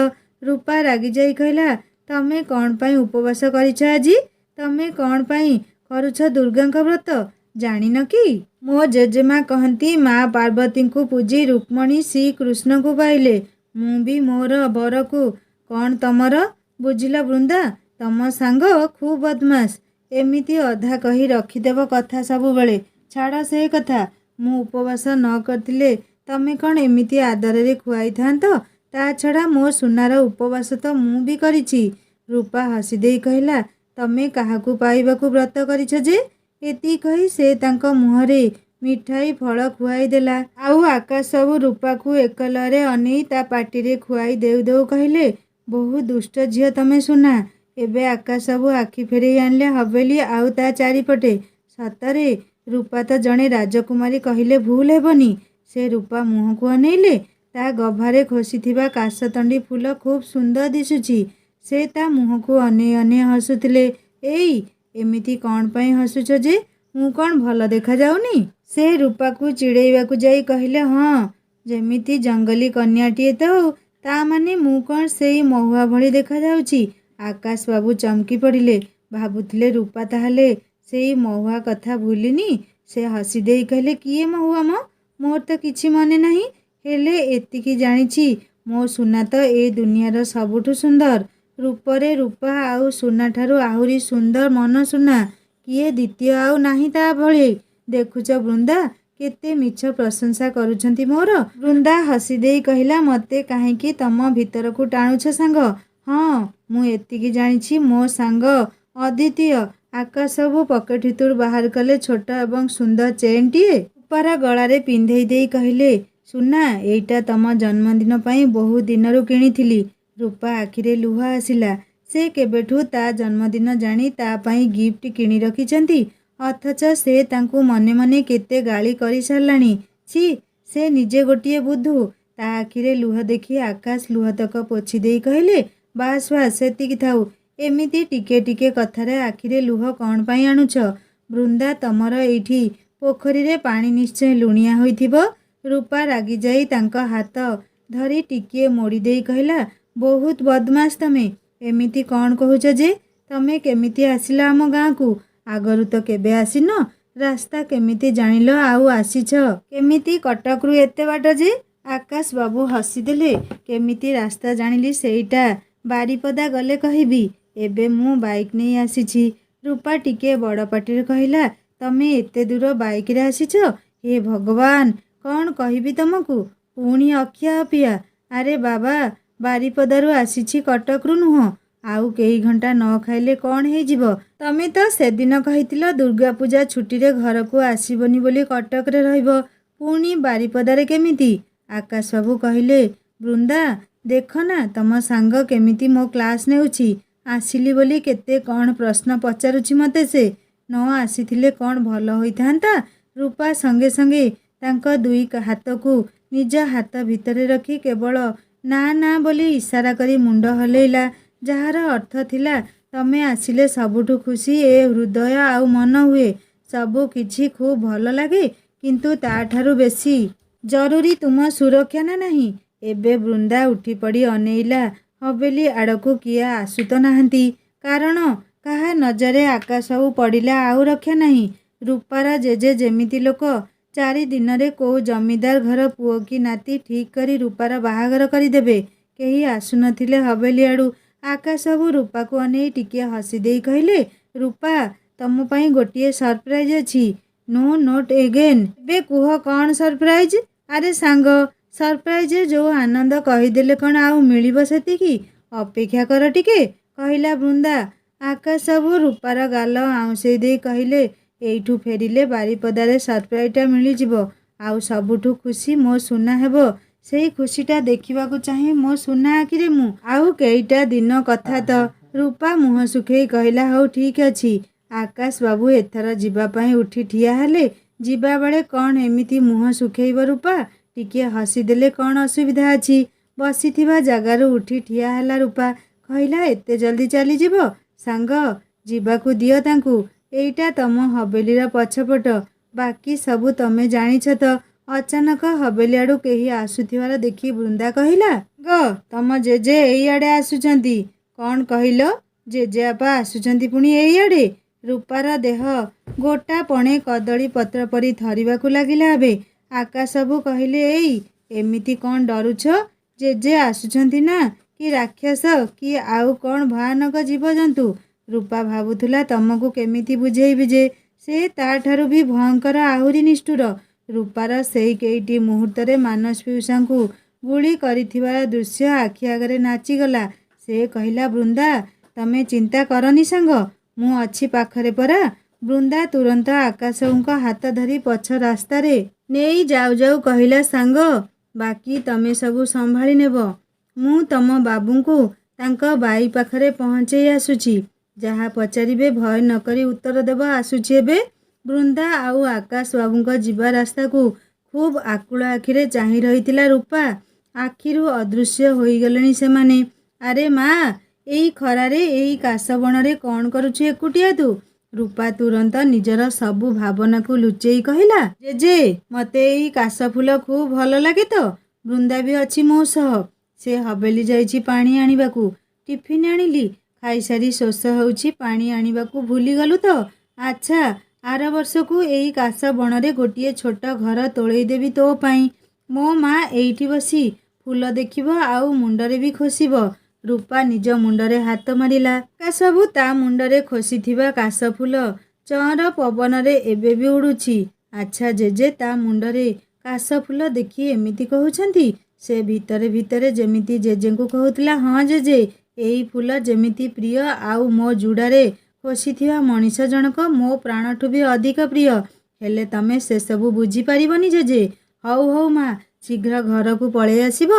ରୂପା ରାଗିଯାଇ କହିଲା, ତମେ କ'ଣ ପାଇଁ ଉପବାସ କରିଛ ଆଜି? ତମେ କ'ଣ ପାଇଁ କରୁଛ ଦୁର୍ଗାଙ୍କ ବ୍ରତ? ଜାଣିନ କି? ମୋ ଜେଜେମା କହନ୍ତି, ମା ପାର୍ବତୀଙ୍କୁ ପୂଜି ରୁକ୍ମଣୀ ଶ୍ରୀକୃଷ୍ଣଙ୍କୁ ପାଇଲେ। ମୁଁ ବି ମୋର ବରକୁ। କ'ଣ ତମର? ବୁଝିଲ ବୃନ୍ଦା, ତମ ସାଙ୍ଗ ଖୁବ୍ ବଦମାସ। ଏମିତି ଅଧା କହି ରଖିଦେବ କଥା ସବୁବେଳେ। ଛାଡ଼ ସେ କଥା। ମୁଁ ଉପବାସ ନ କରିଥିଲେ ତମେ କ'ଣ ଏମିତି ଆଦରରେ ଖୁଆଇଥାନ୍ତ? ତା ଛଡ଼ା ମୋ ସୁନାର ଉପବାସ ତ ମୁଁ ବି କରିଛି। ରୂପା ହସି ଦେଇ କହିଲା, ତମେ କାହାକୁ ପାଇବାକୁ ବ୍ରତ କରିଛ ଯେ? ଏତିକି କହି ସେ ତାଙ୍କ ମୁହଁରେ ମିଠାଇ ଫଳ ଖୁଆଇ ଦେଲା। ଆଉ ଆକାଶ ବାବୁ ରୂପାକୁ ଏକଲରେ ଅନେଇ ତା ପାଟିରେ ଖୁଆଇ ଦେଉ ଦେଉ କହିଲେ, ବହୁ ଦୁଷ୍ଟ ଝିଅ ତମେ ସୁନା। ଏବେ ଆକାଶ ବାବୁ ଆଖି ଫେରେଇ ଆଣିଲେ ହବେଲି ଆଉ ତା ଚାରିପଟେ। ସତରେ ରୂପା ତ ଜଣେ ରାଜକୁମାରୀ କହିଲେ ଭୁଲ ହେବନି। ସେ ରୂପା ମୁହଁକୁ ଅନେଇଲେ। ତା ଗଭାରେ ଖୋସିଥିବା କାଶତଣ୍ଡି ଫୁଲ ଖୁବ୍ ସୁନ୍ଦର ଦିଶୁଛି। ସେ ତା ମୁହଁକୁ ଅନେଇ ଅନେଇ ହସୁଥିଲେ। ଏଇ ଏମିତି କ'ଣ ପାଇଁ ହସୁଛ ଯେ? ମୁଁ କ'ଣ ଭଲ ଦେଖାଯାଉନି? ସେ ରୂପାକୁ ଚିଡ଼େଇବାକୁ ଯାଇ କହିଲେ, ହଁ ଯେମିତି ଜଙ୍ଗଲୀ କନ୍ୟାଟିଏ ତ ଆଉ। ତା ମାନେ ମୁଁ କ'ଣ ସେଇ ମହୁଆ ଭଳି ଦେଖାଯାଉଛି? ଆକାଶ ବାବୁ ଚମକି ପଡ଼ିଲେ। ଭାବୁଥିଲେ ରୂପା ତାହେଲେ ସେଇ ମହୁଆ କଥା ଭୁଲିନି। ସେ ହସି ଦେଇ କହିଲେ, କିଏ ମହୁଆ ମ? ମୋର ତ କିଛି ମନେ ନାହିଁ। ହେଲେ ଏତିକି ଜାଣିଛି, ମୋ ସୁନା ତ ଏ ଦୁନିଆର ସବୁଠୁ ସୁନ୍ଦର। ରୂପରେ ରୂପା ଆଉ ସୁନାଠାରୁ ଆହୁରି ସୁନ୍ଦର ମନ ସୁନା। କିଏ ଦ୍ୱିତୀୟ ଆଉ ନାହିଁ ତା ଭଳି। ଦେଖୁଛ ବୃନ୍ଦା, କେତେ ମିଛ ପ୍ରଶଂସା କରୁଛନ୍ତି ମୋର। ବୃନ୍ଦା ହସି ଦେଇ କହିଲା, ମୋତେ କାହିଁକି ତମ ଭିତରକୁ ଟାଣୁଛ ସାଙ୍ଗ? ହଁ ମୁଁ ଏତିକି ଜାଣିଛି, ମୋ ସାଙ୍ଗ ଅଦ୍ୱିତୀୟ। ଆକାଶ ବାବୁ ପକେଟ ଭିତରୁ ବାହାର କଲେ ଛୋଟ ଏବଂ ସୁନ୍ଦର ଚେନ୍ଟିଏ। ରୂପାର ଗଳାରେ ପିନ୍ଧେଇ ଦେଇ କହିଲେ, ସୁନା ଏଇଟା ତମ ଜନ୍ମଦିନ ପାଇଁ ବହୁ ଦିନରୁ କିଣିଥିଲି। ରୂପା ଆଖିରେ ଲୁହ ଆସିଲା। ସେ କେବେଠୁ ତା ଜନ୍ମଦିନ ଜାଣି ତା ପାଇଁ ଗିଫ୍ଟ କିଣି ରଖିଛନ୍ତି, ଅଥଚ ସେ ତାଙ୍କୁ ମନେ ମନେ କେତେ ଗାଳି କରି ସାରିଲାଣି। ଛି, ସେ ନିଜେ ଗୋଟିଏ ବୁଦ୍ଧୁ। ତା ଆଖିରେ ଲୁହ ଦେଖି ଆକାଶ ଲୁହତକ ପୋଛି ଦେଇ କହିଲେ, ବାସ୍ ବାସ୍ ସେତିକି ଥାଉ। ଏମିତି ଟିକେ ଟିକେ କଥାରେ ଆଖିରେ ଲୁହ କ'ଣ ପାଇଁ ଆଣୁଛ? ବୃନ୍ଦା, ତମର ଏଇଠି ପୋଖରୀରେ ପାଣି ନିଶ୍ଚୟ ଲୁଣିଆ ହୋଇଥିବ। ରୂପା ରାଗିଯାଇ ତାଙ୍କ ହାତ ଧରି ଟିକିଏ ମୋଡ଼ି ଦେଇ କହିଲା, ବହୁତ ବଦମାସ ତମେ। ଏମିତି କ'ଣ କହୁଛ ଯେ? ତମେ କେମିତି ଆସିଲ ଆମ ଗାଁକୁ? ଆଗରୁ ତ କେବେ ଆସିନ। ରାସ୍ତା କେମିତି ଜାଣିଲ ଆଉ ଆସିଛ କେମିତି କଟକରୁ ଏତେ ବାଟ ଯେ? ଆକାଶ ବାବୁ ହସିଦେଲେ। କେମିତି ରାସ୍ତା ଜାଣିଲି ସେଇଟା ବାରିପଦା ଗଲେ କହିବି। ଏବେ ମୁଁ ବାଇକ୍ ନେଇ ଆସିଛି। ରୂପା ଟିକେ ବଡ଼ ପାଟିରେ କହିଲା, ତମେ ଏତେ ଦୂର ବାଇକ୍ରେ ଆସିଛ? ହେ ଭଗବାନ, କ'ଣ କହିବି ତମକୁ? ପୁଣି ଅଖିଆ ଅପିଆ। ଆରେ ବାବା, ବାରିପଦାରୁ ଆସିଛି, କଟକରୁ ନୁହଁ। ଆଉ କେଇ ଘଣ୍ଟା ନ ଖାଇଲେ କ'ଣ ହେଇଯିବ? ତମେ ତ ସେଦିନ କହିଥିଲ ଦୁର୍ଗାପୂଜା ଛୁଟିରେ ଘରକୁ ଆସିବନି ବୋଲି କଟକରେ ରହିବ। ପୁଣି ବାରିପଦାରେ କେମିତି? ଆକାଶ ବାବୁ କହିଲେ, ବୃନ୍ଦା ଦେଖ ନା ତମ ସାଙ୍ଗ କେମିତି ମୋ କ୍ଲାସ୍ ନେଉଛି। ଆସିଲି ବୋଲି କେତେ କ'ଣ ପ୍ରଶ୍ନ ପଚାରୁଛି ମୋତେ ସେ। ନ ଆସିଥିଲେ କ'ଣ ଭଲ ହୋଇଥାନ୍ତା? ରୂପା ସଙ୍ଗେ ସଙ୍ଗେ ତାଙ୍କ ଦୁଇ ହାତକୁ ନିଜ ହାତ ଭିତରେ ରଖି କେବଳ ନା ନା ବୋଲି ଇସାରା କରି ମୁଣ୍ଡ ହଲେଇଲା, ଯାହାର ଅର୍ଥ ଥିଲା ତମେ ଆସିଲେ ସବୁଠୁ ଖୁସି ଏ ହୃଦୟ ଆଉ ମନ ହୁଏ। ସବୁ କିଛି ଖୁବ୍ ଭଲ ଲାଗେ, କିନ୍ତୁ ତା'ଠାରୁ ବେଶୀ ଜରୁରୀ ତୁମ ସୁରକ୍ଷା ନା ନାହିଁ? ଏବେ ବୃନ୍ଦା ଉଠିପଡ଼ି ଅନେଇଲା ହବେଲି ଆଡ଼କୁ। କିଏ ଆସୁ ତ ନାହାନ୍ତି। କାରଣ କାହା ନଜରରେ ଆକାଶ ବାବୁ ପଡ଼ିଲା ଆଉ ରକ୍ଷା ନାହିଁ। ରୂପାର ଜେଜେ ଯେମିତି ଲୋକ, 4 ଦିନରେ କୋଉ ଜମିଦାର ଘର ପୁଅ କି ନାତି ଠିକ୍ କରି ରୂପାର ବାହାଘର କରିଦେବେ। କେହି ଆସୁନଥିଲେ ହବେଲି ଆଡ଼ୁ। ଆକାଶ ବାବୁ ରୂପାକୁ ଅନେଇ ଟିକିଏ ହସି ଦେଇ କହିଲେ, ରୂପା ତମ ପାଇଁ ଗୋଟିଏ ସରପ୍ରାଇଜ୍ ଅଛି। No note again. ଏବେ କୁହ କ'ଣ ସରପ୍ରାଇଜ୍? ଆରେ ସାଙ୍ଗ, ସରପ୍ରାଇଜ୍ରେ ଯୋଉ ଆନନ୍ଦ କହିଦେଲେ କ'ଣ ଆଉ ମିଳିବ ସେତିକି? ଅପେକ୍ଷା କର ଟିକେ, କହିଲା ବୃନ୍ଦା। ଆକାଶ ବାବୁ ରୂପାର ଗାଲ ଆଉଁସେଇ ଦେଇ କହିଲେ, ଏଇଠୁ ଫେରିଲେ ବାରିପଦାରେ ସରପ୍ରାଇଜ୍ଟା ମିଳିଯିବ। ଆଉ ସବୁଠୁ ଖୁସି ମୋ ସୁନା ହେବ। ସେଇ ଖୁସିଟା ଦେଖିବାକୁ ଚାହେଁ ମୋ ସୁନା ଆଖିରେ ମୁଁ। ଆଉ କେଇଟା ଦିନ କଥା ତ। ରୂପା ମୁହଁ ଶୁଖେଇ କହିଲା, ହଉ ଠିକ୍ ଅଛି। ଆକାଶ ବାବୁ ଏଥର ଯିବା ପାଇଁ ଉଠି ଠିଆ ହେଲେ। ଯିବାବେଳେ କ'ଣ ଏମିତି ମୁହଁ ଶୁଖେଇବ ରୂପା? ଟିକିଏ ହସିଦେଲେ କ'ଣ ଅସୁବିଧା ଅଛି? ବସିଥିବା ଜାଗାରୁ ଉଠି ଠିଆ ହେଲା ରୂପା। କହିଲା, ଏତେ ଜଲ୍ଦି ଚାଲିଯିବ? ସାଙ୍ଗ, ଯିବାକୁ ଦିଅ ତାଙ୍କୁ। ଏଇଟା ତମ ହବେଲିର ପଛପଟ। ବାକି ସବୁ ତମେ ଜାଣିଛ ତ। ଅଚାନକ ହବେଲି ଆଡ଼ୁ କେହି ଆସୁଥିବାର ଦେଖି ବୃନ୍ଦା କହିଲା, ତମ ଜେଜେ ଏଇଆଡ଼େ ଆସୁଛନ୍ତି। କ'ଣ କହିଲ? ଜେଜେବାପା ଆସୁଛନ୍ତି ପୁଣି ଏଇଆଡ଼େ? ରୂପାର ଦେହ ଗୋଟା ପଣେ କଦଳୀ ପତ୍ର ପରି ଥରିବାକୁ ଲାଗିଲା ଏବେ। ଆକାଶ ବାବୁ କହିଲେ, ଏଇ ଏମିତି କ'ଣ ଡରୁଛ? ଜେଜେ ଆସୁଛନ୍ତି ନା? କି ରାକ୍ଷସ କି ଆଉ କ'ଣ ଭୟାନକ ଜୀବଜନ୍ତୁ? ରୂପା ଭାବୁଥିଲା ତମକୁ କେମିତି ବୁଝେଇବି ଯେ ସେ ତା'ଠାରୁ ବି ଭୟଙ୍କର, ଆହୁରି ନିଷ୍ଠୁର। ରୂପାର ସେଇ କେଇଟି ମୁହୂର୍ତ୍ତରେ ମାନସ ପିଉସାଙ୍କୁ ଗୁଳି କରିଥିବାର ଦୃଶ୍ୟ ଆଖି ଆଗରେ ନାଚିଗଲା। ସେ କହିଲା, ବୃନ୍ଦା ତମେ ଚିନ୍ତା କରନି ସାଙ୍ଗ, ମୁଁ ଅଛି ପାଖରେ ପରା। ବୃନ୍ଦା ତୁରନ୍ତ ଆକାଶ ବାବୁଙ୍କ ହାତ ଧରି ପଛ ରାସ୍ତାରେ ନେଇ ଯାଉ ଯାଉ କହିଲା, ସାଙ୍ଗ ବାକି ତମେ ସବୁ ସମ୍ଭାଳି ନେବ। ମୁଁ ତମ ବାବୁଙ୍କୁ ତାଙ୍କ ବାଇ ପାଖରେ ପହଞ୍ଚେଇ ଆସୁଛି। ଯାହା ପଚାରିବେ ଭୟ ନକରି ଉତ୍ତର ଦେବ। ଆସୁଛି ଏବେ। ବୃନ୍ଦା ଆଉ ଆକାଶ ବାବୁଙ୍କ ଯିବା ରାସ୍ତାକୁ ଖୁବ୍ ଆକୁଳ ଆଖିରେ ଚାହିଁ ରହିଥିଲା ରୂପା। ଆଖିରୁ ଅଦୃଶ୍ୟ ହୋଇଗଲେଣି ସେମାନେ। ଆରେ ମା, ଏଇ ଖରାରେ ଏଇ କାଶବଣରେ କ'ଣ କରୁଛୁ ଏକୁଟିଆ ତୁ? ରୂପା ତୁରନ୍ତ ନିଜର ସବୁ ଭାବନାକୁ ଲୁଚେଇ କହିଲା, ଜେଜେ ମୋତେ ଏଇ କାଶଫୁଲ ଖୁବ୍ ଭଲ ଲାଗେ ତ। ବୃନ୍ଦା ବି ଅଛି ମୋ ସହ। ସେ ହବେଲି ଯାଇଛି ପାଣି ଆଣିବାକୁ। ଟିଫିନ୍ ଆଣିଲି। ଖାଇସାରି ଶୋଷ ହେଉଛି, ପାଣି ଆଣିବାକୁ ଭୁଲିଗଲୁ ତ। ଆଚ୍ଛା, ଆର ବର୍ଷକୁ ଏଇ କାଶ ବଣରେ ଗୋଟିଏ ଛୋଟ ଘର ତୋଳେଇ ଦେବି ତୋ ପାଇଁ। ମୋ ମା ଏଇଠି ବସି ଫୁଲ ଦେଖିବ ଆଉ ମୁଣ୍ଡରେ ବି ଖୋସିବ। ରୂପା ନିଜ ମୁଣ୍ଡରେ ହାତ ମାରିଲା। ଆକାଶ ବାବୁ ତା ମୁଣ୍ଡରେ ଖୋସିଥିବା କାଶଫୁଲ ଚଅଁର ପବନରେ ଏବେ ବି ଉଡ଼ୁଛି। ଆଚ୍ଛା ଜେଜେ ତା ମୁଣ୍ଡରେ କାଶଫୁଲ ଦେଖି ଏମିତି କହୁଛନ୍ତି? ସେ ଭିତରେ ଭିତରେ ଯେମିତି ଜେଜେଙ୍କୁ କହୁଥିଲା, ହଁ ଜେଜେ, ଏଇ ଫୁଲ ଯେମିତି ପ୍ରିୟ ଆଉ ମୋ ଜୁଡ଼ାରେ ଖୋସିଥିବା ମଣିଷ ଜଣକ ମୋ ପ୍ରାଣଠୁ ବି ଅଧିକ ପ୍ରିୟ। ହେଲେ ତମେ ସେସବୁ ବୁଝିପାରିବନି ଜେଜେ। ହଉ ହଉ ମା, ଶୀଘ୍ର ଘରକୁ ପଳେଇ ଆସିବ।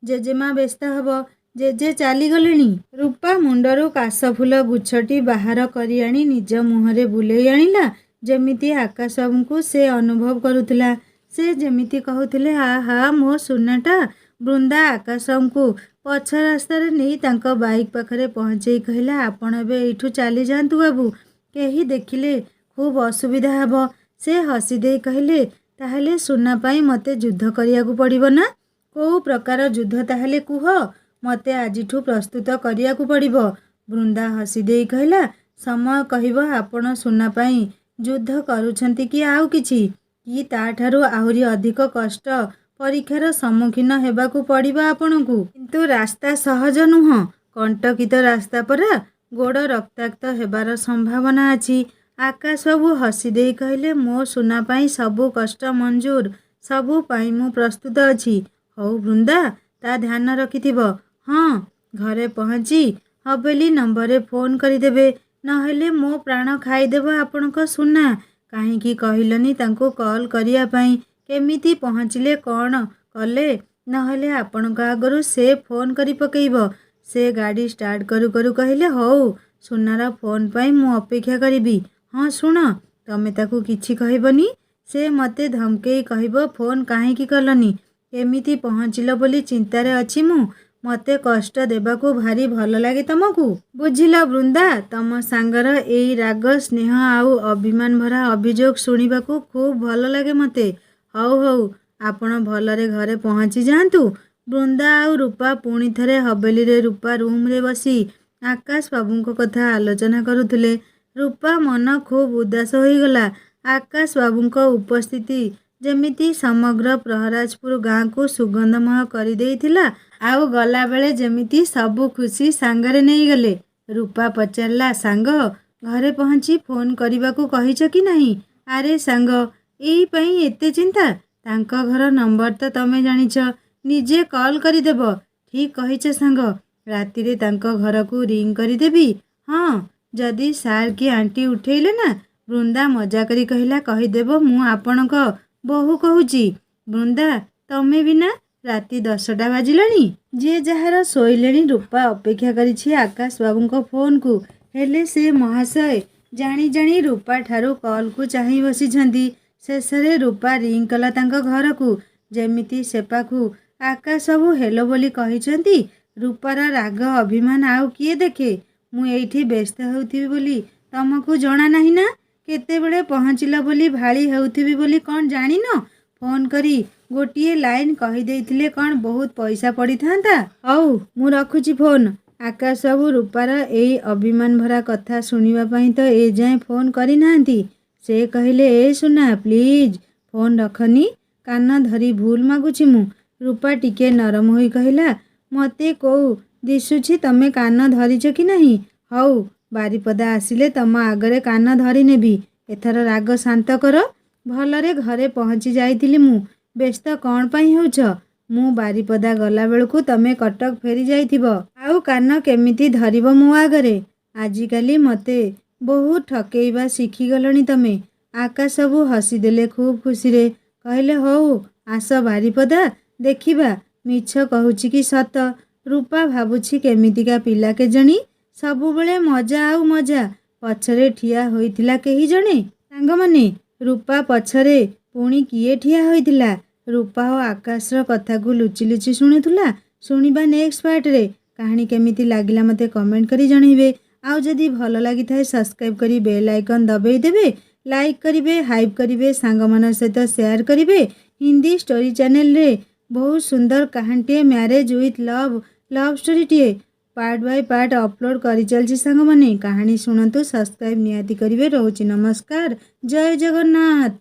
ଜେଜେମା ବ୍ୟସ୍ତ ହବ। ଜେଜେ ଚାଲିଗଲେଣି। ରୂପା ମୁଣ୍ଡରୁ କାଶଫୁଲ ଗୁଚ୍ଛଟି ବାହାର କରି ଆଣି ନିଜ ମୁହଁରେ ବୁଲେଇ ଆଣିଲା। ଯେମିତି ଆକାଶ ବାବୁଙ୍କୁ ସେ ଅନୁଭବ କରୁଥିଲା। ସେ ଯେମିତି କହୁଥିଲେ, ଆହା ମୋ ସୁନାଟା। ବୃନ୍ଦା ଆକାଶ ବାବୁଙ୍କୁ ପଛ ରାସ୍ତାରେ ନେଇ ତାଙ୍କ ବାଇକ୍ ପାଖରେ ପହଞ୍ଚେଇ କହିଲା, ଆପଣ ଏବେ ଏଇଠୁ ଚାଲିଯାଆନ୍ତୁ ବାବୁ। କେହି ଦେଖିଲେ ଖୁବ୍ ଅସୁବିଧା ହେବ। ସେ ହସି ଦେଇ କହିଲେ, ତାହେଲେ ସୁନା ପାଇଁ ମୋତେ ଯୁଦ୍ଧ କରିବାକୁ ପଡ଼ିବ ନା? କୋଉ ପ୍ରକାର ଯୁଦ୍ଧ ତାହେଲେ କୁହ? ମୋତେ ଆଜିଠୁ ପ୍ରସ୍ତୁତ କରିବାକୁ ପଡ଼ିବ। ବୃନ୍ଦା ହସି ଦେଇ କହିଲା, ସମୟ କହିବ ଆପଣ ସୁନା ପାଇଁ ଯୁଦ୍ଧ କରୁଛନ୍ତି କି ଆଉ କିଛି। କି ତା'ଠାରୁ ଆହୁରି ଅଧିକ କଷ୍ଟ ପରୀକ୍ଷାର ସମ୍ମୁଖୀନ ହେବାକୁ ପଡ଼ିବ ଆପଣଙ୍କୁ। କିନ୍ତୁ ରାସ୍ତା ସହଜ ନୁହଁ। କଣ୍ଟକିତ ରାସ୍ତା ପରା। ଗୋଡ଼ ରକ୍ତାକ୍ତ ହେବାର ସମ୍ଭାବନା ଅଛି। ଆକାଶ ବାବୁ ହସି ଦେଇ କହିଲେ, ମୋ ସୁନା ପାଇଁ ସବୁ କଷ୍ଟ ମଞ୍ଜୁର। ସବୁ ପାଇଁ ମୁଁ ପ୍ରସ୍ତୁତ ଅଛି। ହଉ ବୃନ୍ଦା, ତା ଧ୍ୟାନ ରଖିଥିବ। ହଁ, ଘରେ ପହଞ୍ଚି ହବେଲି ନମ୍ବରରେ ଫୋନ୍ କରିଦେବେ। ନହେଲେ ମୋ ପ୍ରାଣ ଖାଇଦେବ ଆପଣଙ୍କ ସୁନା। କାହିଁକି କହିଲନି ତାଙ୍କୁ କଲ୍ କରିବା ପାଇଁ? କେମିତି ପହଞ୍ଚିଲେ କ'ଣ କଲେ, ନହେଲେ ଆପଣଙ୍କ ଆଗରୁ ସେ ଫୋନ୍ କରି ପକେଇବ। ସେ ଗାଡ଼ି ଷ୍ଟାର୍ଟ କରୁ କରୁ କହିଲେ, ହଉ, ସୁନାର ଫୋନ୍ ପାଇଁ ମୁଁ ଅପେକ୍ଷା କରିବି। ହଁ ଶୁଣ, ତମେ ତାକୁ କିଛି କହିବନି। ସେ ମୋତେ ଧମକେଇ କହିବ ଫୋନ୍ କାହିଁକି କଲନି, କେମିତି ପହଞ୍ଚିଲ ବୋଲି ଚିନ୍ତାରେ ଅଛି ମୁଁ। ମୋତେ କଷ୍ଟ ଦେବାକୁ ଭାରି ଭଲ ଲାଗେ ତମକୁ। ବୁଝିଲ ବୃନ୍ଦା, ତମ ସାଙ୍ଗର ଏଇ ରାଗ, ସ୍ନେହ ଆଉ ଅଭିମାନ ଭରା ଅଭିଯୋଗ ଶୁଣିବାକୁ ଖୁବ୍ ଭଲ ଲାଗେ ମୋତେ। ହଉ ହଉ, ଆପଣ ଭଲରେ ଘରେ ପହଞ୍ଚି ଯାଆନ୍ତୁ। ବୃନ୍ଦା ଆଉ ରୂପା ପୁଣି ଥରେ ହବେଲିରେ ରୂପା ରୁମ୍ରେ ବସି ଆକାଶ ବାବୁଙ୍କ କଥା ଆଲୋଚନା କରୁଥିଲେ। ରୂପା ମନ ଖୁବ୍ ଉଦାସ ହୋଇଗଲା। ଆକାଶ ବାବୁଙ୍କ ଉପସ୍ଥିତି ଯେମିତି ସମଗ୍ର ପ୍ରହରାଜପୁର ଗାଁକୁ ସୁଗନ୍ଧମୟ କରିଦେଇଥିଲା, ଆଉ ଗଲାବେଳେ ଯେମିତି ସବୁ ଖୁସି ସାଙ୍ଗରେ ନେଇଗଲେ। ରୂପା ପଚାରିଲା, ସାଙ୍ଗ, ଘରେ ପହଞ୍ଚି ଫୋନ୍ କରିବାକୁ କହିଛ କି ନାହିଁ? ଆରେ ସାଙ୍ଗ, ଏଇ ପାଇଁ ଏତେ ଚିନ୍ତା? ତାଙ୍କ ଘର ନମ୍ବର ତ ତମେ ଜାଣିଛ, ନିଜେ କଲ୍ କରିଦେବ। ଠିକ୍ କହିଛ ସାଙ୍ଗ, ରାତିରେ ତାଙ୍କ ଘରକୁ ରିଂ କରିଦେବି। ହଁ, ଯଦି ସାର୍ କି ଆଣ୍ଟି ଉଠେଇଲେ ନା, ବୃନ୍ଦା ମଜା କରି କହିଲା, କହିଦେବ ମୁଁ ଆପଣଙ୍କ ବୋହୂ କହୁଛି। ବୃନ୍ଦା, ତମେ ବିନା ରାତି 10ଟା ବାଜିଲାଣି। ଯିଏ ଯାହାର ଶୋଇଲେଣି। ରୂପା ଅପେକ୍ଷା କରିଛି ଆକାଶ ବାବୁଙ୍କ ଫୋନ୍କୁ। ହେଲେ ସେ ମହାଶୟ ଜାଣି ଜାଣି ରୂପା ଠାରୁ କଲ୍କୁ ଚାହିଁ ବସିଛନ୍ତି। ଶେଷରେ ରୂପା ରିଂ କଲା ତାଙ୍କ ଘରକୁ। ଯେମିତି ସେପାଖୁ ଆକାଶ ବାବୁ ହେଲୋ ବୋଲି କହିଛନ୍ତି। ରୂପାର ରାଗ, ଅଭିମାନ ଆଉ କିଏ ଦେଖେ? ମୁଁ ଏଇଠି ବ୍ୟସ୍ତ ହେଉଥିବି ବୋଲି ତମକୁ ଜଣା ନାହିଁ ନା? କେତେବେଳେ ପହଞ୍ଚିଲ ବୋଲି ଭାଳି ହେଉଥିବି ବୋଲି କ'ଣ ଜାଣିନ? ଫୋନ୍ କରି ଗୋଟିଏ ଲାଇନ୍ କହିଦେଇଥିଲେ କ'ଣ ବହୁତ ପଇସା ପଡ଼ିଥାନ୍ତା? ହଉ, ମୁଁ ରଖୁଛି ଫୋନ୍। ଆକାଶ ବାବୁ ରୂପାର ଏଇ ଅଭିମାନ ଭରା କଥା ଶୁଣିବା ପାଇଁ ତ ଏଯାଏଁ ଫୋନ୍ କରିନାହାନ୍ତି। ସେ କହିଲେ, ଏ ସୁନା, ପ୍ଲିଜ୍ ଫୋନ୍ ରଖନି, କାନ ଧରି ଭୁଲ ମାଗୁଛି ମୁଁ। ରୂପା ଟିକେ ନରମ ହୋଇ କହିଲା, ମୋତେ କୋଉ ଦିଶୁଛି ତମେ କାନ ଧରିଛ କି ନାହିଁ? ହଉ, ବାରିପଦା ଆସିଲେ ତମ ଆଗରେ କାନ ଧରିନେବି। ଏଥର ରାଗ ଶାନ୍ତ କର। ଭଲରେ ଘରେ ପହଞ୍ଚି ଯାଇଥିଲି ମୁଁ। ବ୍ୟସ୍ତ କ'ଣ ପାଇଁ ହେଉଛ? ମୁଁ ବାରିପଦା ଗଲାବେଳକୁ ତମେ କଟକ ଫେରି ଯାଇଥିବ। ଆଉ କାନ କେମିତି ଧରିବ ମୋ ଆଗରେ? ଆଜିକାଲି ମୋତେ ବହୁତ ଠକେଇବା ଶିଖିଗଲଣି ତମେ। ଆକାଶ ବାବୁ ହସିଦେଲେ ଖୁବ୍ ଖୁସିରେ। କହିଲେ, ହଉ, ଆସ ବାରିପଦା, ଦେଖିବା ମିଛ କହୁଛି କି ସତ। ରୂପା ଭାବୁଛି କେମିତିକା ପିଲା କେଜାଣି। ସବୁବେଳେ ମଜା ଆଉ ମଜା। ପଛରେ ଠିଆ ହୋଇଥିଲା କେହି ଜଣେ। ସାଙ୍ଗମାନେ, ରୂପା ପଛରେ ପୁଣି କିଏ ଠିଆ ହୋଇଥିଲା? ରୂପା ଓ ଆକାଶର କଥାକୁ ଲୁଚି ଲୁଚି ଶୁଣୁଥିଲା। ଶୁଣିବା ନେକ୍ସଟ ପାର୍ଟରେ। କାହାଣୀ କେମିତି ଲାଗିଲା ମୋତେ କମେଣ୍ଟ କରି ଜଣାଇବେ। ଆଉ ଯଦି ଭଲ ଲାଗିଥାଏ ସବସ୍କ୍ରାଇବ୍ କରି ବେଲ୍ ଆଇକନ୍ ଦବାଇ ଦେବେ। ଲାଇକ୍ କରିବେ, ହାଇପ୍ କରିବେ, ସାଙ୍ଗମାନଙ୍କ ସହିତ ସେୟାର କରିବେ। ହିନ୍ଦୀ ଷ୍ଟୋରି ଚ୍ୟାନେଲରେ ବହୁତ ସୁନ୍ଦର କାହାଣୀଟିଏ, ମ୍ୟାରେଜ ୱିଥ୍ ଲଭ୍ ଷ୍ଟୋରିଟିଏ ପାର୍ଟ ବାଇ ପାର୍ଟ ଅପଲୋଡ଼ କରିଚାଲିଛି ସାଙ୍ଗମାନେ। କାହାଣୀ ଶୁଣନ୍ତୁ, ସବସ୍କ୍ରାଇବ୍ ନିହାତି କରିବେ। ରହୁଛି, ନମସ୍କାର, ଜୟ ଜଗନ୍ନାଥ।